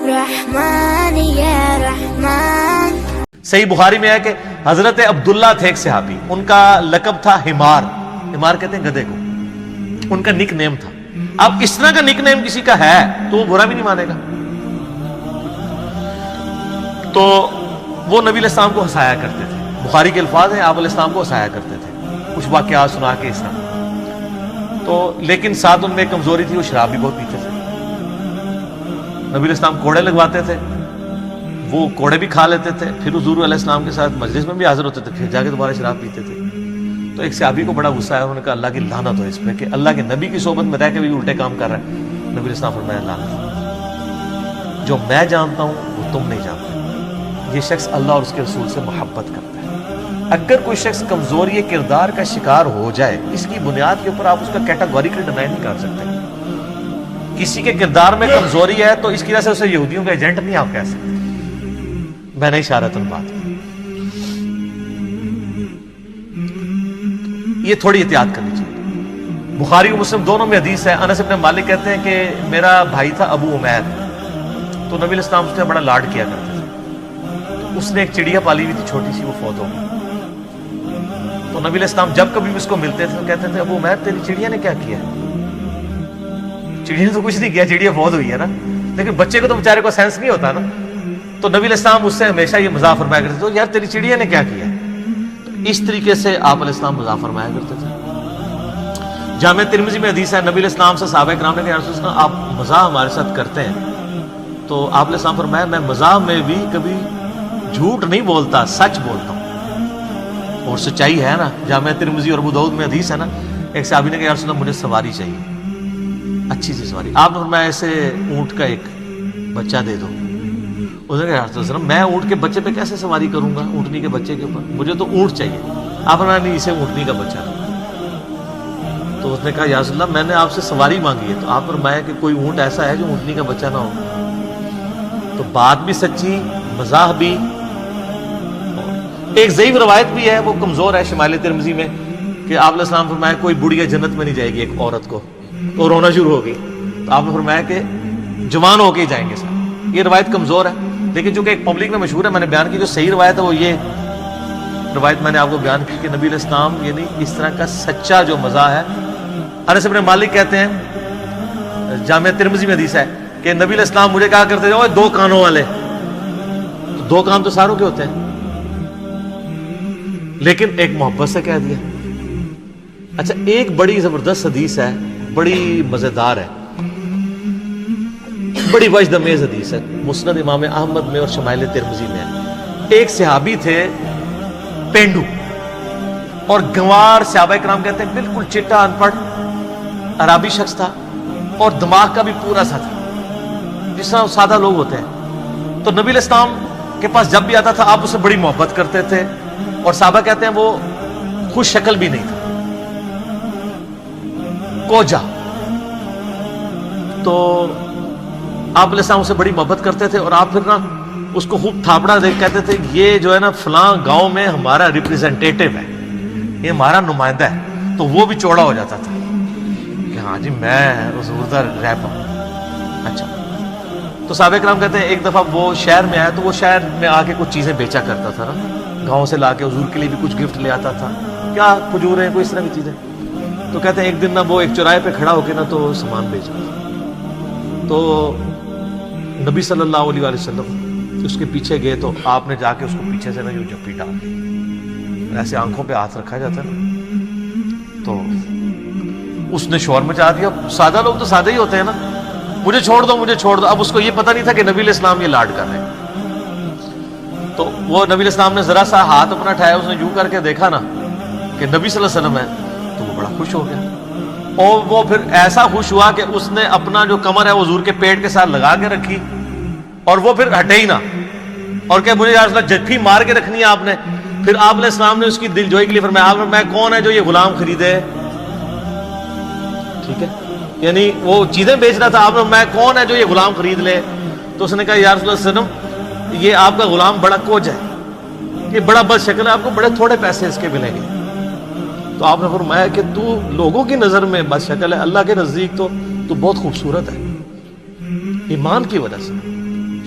رحمان یا رحمان. صحیح بخاری میں ہے کہ حضرت عبداللہ تھے ایک صحابی، ان کا لقب تھا حمار. حمار کہتے ہیں گدھے کو، ان کا نک نیم تھا. اب اس طرح کا نک نیم کسی کا ہے تو وہ برا بھی نہیں مانے گا. تو وہ نبی علیہ السلام کو ہنسایا کرتے تھے. بخاری کے الفاظ ہیں، آپ علیہ السلام کو ہنسایا کرتے تھے کچھ واقعات سنا کے اس طرح. تو لیکن ساتھ ان میں کمزوری تھی، وہ شراب بھی بہت پیتے تھے. نبی علیہ السلام کوڑے لگواتے تھے، وہ کوڑے بھی کھا لیتے تھے، پھر حضور علیہ السلام کے ساتھ مجلس میں بھی حاضر ہوتے تھے، پھر جا کے دوبارہ شراب پیتے تھے. تو ایک صحابی کو بڑا غصہ آیا، انہوں نے کہا اللہ کی لعنت ہو اس پہ کہ اللہ کے نبی کی صحبت میں رہ کے بھی الٹے کام کر رہا ہے. نبی علیہ السلام فرمایا لعنت، جو میں جانتا ہوں وہ تم نہیں جانتے. یہ شخص اللہ اور اس کے رسول سے محبت کرتا ہے. اگر کوئی شخص کمزوری کردار کا شکار ہو جائے، اس کی بنیاد کے اوپر آپ اس کا کیٹاگوریکلی ڈینائی نہیں کر سکتے. کسی کے کردار میں کمزوری ہے تو اس کی وجہ سے اسے یہودیوں کا ایجنٹ نہیں آپ کہہ سکتے. میں نے اشارتاً بات کی. یہ تھوڑی احتیاط کرنی چاہیے. بخاری و مسلم دونوں میں حدیث ہے. انس بن مالک کہتے ہیں کہ میرا بھائی تھا ابو عمیر، تو نبی علیہ السلام اس نے بڑا لاڈ کیا کرتے تھے. تو اس نے ایک چڑیا پالی ہوئی تھی چھوٹی سی، وہ فوت ہو گئی. تو نبی علیہ السلام جب کبھی اس کو ملتے تھے تو کہتے تھے ابو عمیر تیری چڑیا نے کیا کیا؟ چڑیا نے تو کچھ نہیں کیا، چڑیا فوت ہوئی ہے نا. لیکن بچے کو تو بیچارے کو سینس نہیں ہوتا نا. تو نبی علیہ السلام اس سے ہمیشہ یہ مزاح فرمایا کرتے تھے یار تیری چڑیا نے کیا کیا. اس طریقے سے آپ علیہ السلام مزاح فرمایا کرتے تھے. جامع ترمذی میں حدیث ہے، نبی علیہ السلام سے صحابہ کرام نے کہا یا رسول اللہ آپ مزاح ہمارے ساتھ کرتے ہیں. تو آپ علیہ السلام فرمایا میں مزاح میں بھی کبھی جھوٹ نہیں بولتا، سچ بولتا ہوں. اور سچائی ہے نا. جامع ترمذی اور ابو داؤد میں حدیث ہے نا، ایک صحابی نے کہا یا رسول اللہ مجھے سواری چاہیے، اچھی سی سواری. آپ نے فرمایا ایسے اونٹ کا ایک بچہ دے دو. اس نے کہا یا رسول اللہ میں اونٹ کے بچے پہ کیسے سواری کروں گا، اونٹنی کے بچے کے اوپر، مجھے تو اونٹ چاہیے. آپ نے نہیں اسے اونٹنی کا بچہ دو. تو اس نے کہا یا رسول اللہ میں نے آپ سے سواری مانگی ہے. تو آپ فرمایا کہ کوئی اونٹ ایسا ہے جو اونٹنی کا بچہ نہ ہو. تو بات بھی سچی، مزاح بھی. ایک ضعیف روایت بھی ہے، وہ کمزور ہے شمال ترمذی میں، کہ آپ علیہ السلام فرمایا کوئی بڑھیا جنت میں نہیں جائے گی. ایک عورت کو تو رونا شروع ہو گئی. تو آپ نے فرمایا کہ جوان ہو کے ہی جائیں گے سر. یہ روایت کمزور ہے، لیکن چونکہ ایک پبلک میں مشہور ہے میں نے بیان کی. جو صحیح روایت ہے وہ یہ روایت میں نے آپ کو بیان کی کہ نبی علیہ السلام یعنی اس طرح کا سچا جو مزاح ہے. انس بن مالک کہتے ہیں جامع ترمذی میں حدیث ہے کہ نبی علیہ السلام مجھے کہا کرتے تھے دو کانوں والے. تو دو کان تو ساروں کے ہوتے ہیں، لیکن ایک محبت سے کہہ دیا. اچھا ایک بڑی زبردست حدیث ہے، بڑی مزیدار ہے، بڑی وجدمیز حدیث ہے، مسند امام احمد میں اور شمائل ترمذی میں ہے. ایک صحابی تھے پینڈو، اور گنوار صحابہ کرام کہتے ہیں بالکل چٹا ان پڑھ عربی شخص تھا، اور دماغ کا بھی پورا سا تھا جس طرح سادہ لوگ ہوتے ہیں. تو نبی علیہ السلام کے پاس جب بھی آتا تھا آپ اسے بڑی محبت کرتے تھے، اور صحابہ کہتے ہیں وہ خوش شکل بھی نہیں تھا، کوجا. تو آپ علیہ السلام اسے بڑی محبت کرتے تھے، اور آپ پھر نا اس کو خوب تھاپڑا دے کہتے تھے یہ جو ہے نا فلاں گاؤں میں ہمارا ریپریزنٹیٹیو ہے، یہ ہمارا نمائندہ ہے. تو وہ بھی چوڑا ہو جاتا تھا کہ ہاں جی میں حضور دا رہبر. اچھا تو صحابہ کرام کہتے ہیں ایک دفعہ وہ شہر میں آیا، تو وہ شہر میں آ کے کچھ چیزیں بیچا کرتا تھا نا، گاؤں سے لا کے حضور کے لیے بھی کچھ گفٹ لے آتا تھا، کیا کھجور ہیں کوئی اس طرح کی چیزیں. تو کہتے ہیں ایک دن نا وہ ایک چوراہے پہ کھڑا ہو کے نا تو سامان بیچ رہا تھا. تو نبی صلی اللہ علیہ وسلم اس کے پیچھے گئے، تو آپ نے جا کے اس کو پیچھے سے نا یوں جپی ڈال دی، ایسے آنکھوں پہ ہاتھ رکھا جاتا ہے نا. تو اس نے شور مچا دیا. سادہ لوگ تو سادہ ہی ہوتے ہیں نا، مجھے چھوڑ دو مجھے چھوڑ دو. اب اس کو یہ پتہ نہیں تھا کہ نبی علیہ السلام یہ لاڈ کر رہے ہیں. تو وہ نبی علیہ السلام نے ذرا سا ہاتھ اپنا اٹھایا، اس نے یوں کر کے دیکھا نا کہ نبی صلی اللہ علیہ وسلم ہے، تو وہ بڑا خوش ہو گیا. اور وہ پھر ایسا خوش ہوا کہ اس نے اپنا جو کمر ہے وہ حضور کے پیٹ کے ساتھ لگا کے رکھی، اور وہ پھر ہٹے ہی نہ، اور کہ مجھے یا رسول اللہ جھپی مار کے رکھنی ہے آپ نے. پھر آپ علیہ السلام نے اس کی دل جوئی کے لیے فرمایا آپ میں کون ہے جو یہ غلام خریدے. ٹھیک ہے، یعنی وہ چیزیں بیچ رہا تھا، آپ نے میں کون ہے جو یہ غلام خرید لے. تو اس نے کہا یا رسول اللہ صلی اللہ علیہ وسلم یہ آپ کا غلام بڑا کوج ہے، یہ بڑا بد شکل ہے، آپ کو بڑے تھوڑے پیسے اس کے ملیں گے. تو آپ نے فرمایا کہ تو لوگوں کی نظر میں بد شکل ہے، اللہ کے نزدیک تو بہت خوبصورت ہے ایمان کی وجہ سے.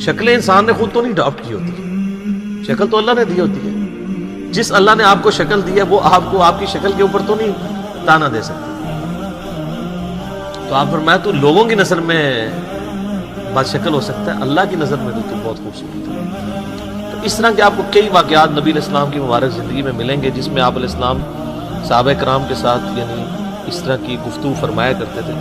شکلیں انسان نے خود تو نہیں اڈاپٹ کی ہوتی، شکل تو اللہ نے دی ہوتی ہے. جس اللہ نے آپ کو شکل دی ہے وہ آپ کو آپ کی شکل کے اوپر تو نہیں تانا دے سکتا. تو آپ فرمایا تو لوگوں کی نظر میں بد شکل ہو سکتا ہے، اللہ کی نظر میں تو بہت خوبصورت ہے. تو اس طرح کے آپ کو کئی واقعات نبی علیہ السلام کی مبارک زندگی میں ملیں گے جس میں آپ علیہ السلام صحابہ کرام کے ساتھ یعنی اس طرح کی گفتگو فرمایا کرتے تھے.